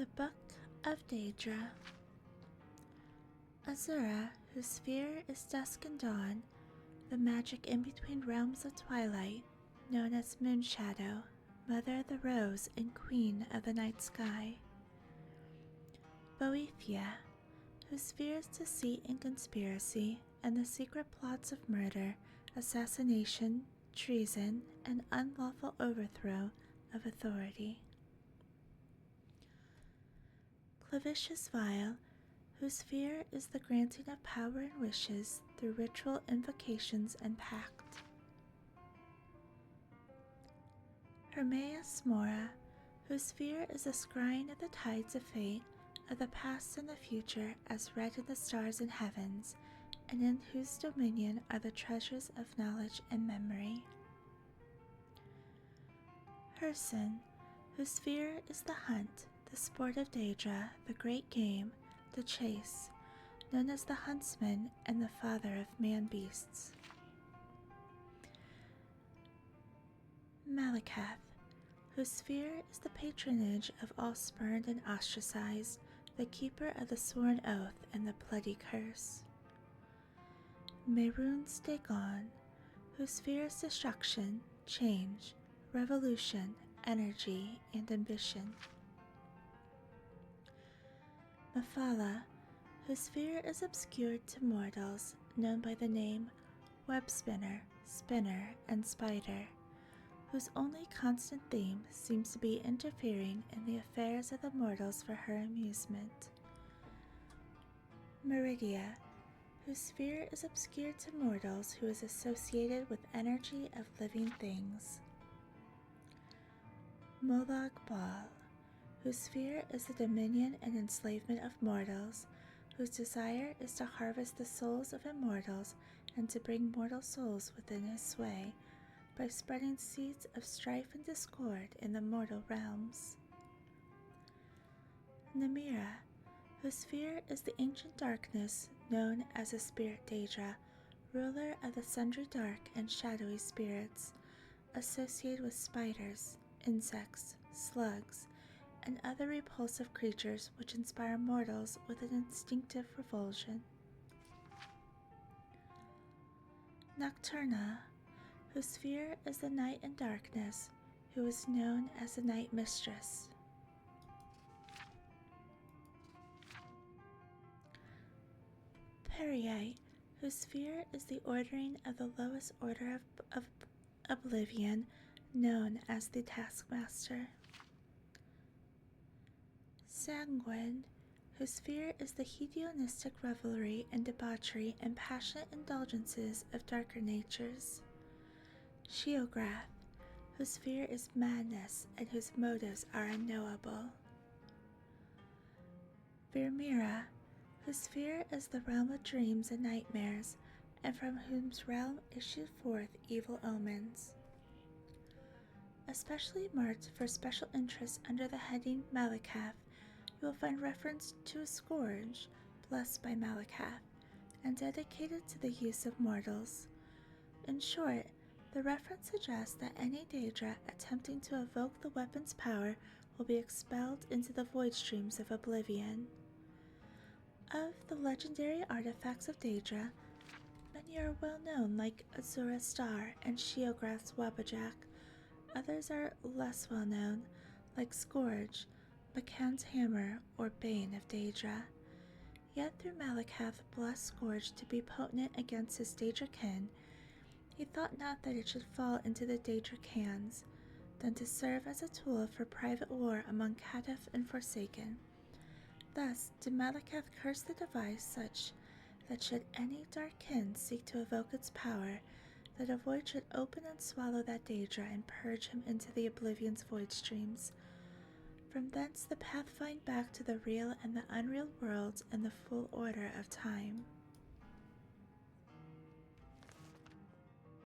The Book of Daedra. Azura, whose sphere is dusk and dawn, the magic in between realms of twilight, known as Moonshadow, Mother of the Rose and Queen of the Night Sky. Boethia, whose sphere is deceit and conspiracy, and the secret plots of murder, assassination, treason, and unlawful overthrow of authority. Clavicious Vial, whose sphere is the granting of power and wishes through ritual invocations and pact. Hermaeus Mora, whose sphere is the scrying of the tides of fate, of the past and the future as read in the stars and heavens, and in whose dominion are the treasures of knowledge and memory. Herson, whose sphere is the hunt, the sport of Daedra, the great game, the chase, known as the huntsman and the father of man-beasts. Malakath, whose sphere is the patronage of all spurned and ostracized, the keeper of the sworn oath and the bloody curse. Mehrunes Dagon, whose sphere is destruction, change, revolution, energy, and ambition. Mephala, whose sphere is obscured to mortals, known by the name web spinner, spinner, and spider, whose only constant theme seems to be interfering in the affairs of the mortals for her amusement. Meridia, whose sphere is obscured to mortals, who is associated with energy of living things. Molag Bal, whose sphere is the dominion and enslavement of mortals, whose desire is to harvest the souls of immortals and to bring mortal souls within his sway by spreading seeds of strife and discord in the mortal realms. Namira, whose sphere is the ancient darkness known as the spirit Daedra, ruler of the sundry dark and shadowy spirits, associated with spiders, insects, slugs, and other repulsive creatures which inspire mortals with an instinctive revulsion. Nocturna, whose sphere is the night and darkness, who is known as the Night Mistress. Periite, whose sphere is the ordering of the lowest order of oblivion, known as the Taskmaster. Sanguine, whose sphere is the hedonistic revelry and debauchery and passionate indulgences of darker natures. Sheograth, whose sphere is madness and whose motives are unknowable. Virmira, whose sphere is the realm of dreams and nightmares, and from whose realm issue forth evil omens. Especially marked for special interest under the heading Malakath, you will find reference to a scourge blessed by Malakath and dedicated to the use of mortals. In short, the reference suggests that any Daedra attempting to evoke the weapon's power will be expelled into the void streams of oblivion. Of the legendary artifacts of Daedra, many are well known, like Azura's Star and Sheograth's Wabajack. Others are less well known, like Scourge, Bakan's Hammer, or Bane of Daedra. Yet through Malakath blessed Scourge to be potent against his Daedra kin, he thought not that it should fall into the Daedra hands, than to serve as a tool for private war among Kadif and Forsaken. Thus did Malakath curse the device such that should any dark kin seek to evoke its power, that a void should open and swallow that Daedra and purge him into the oblivion's void streams. From thence the path find back to the real and the unreal worlds and the full order of time.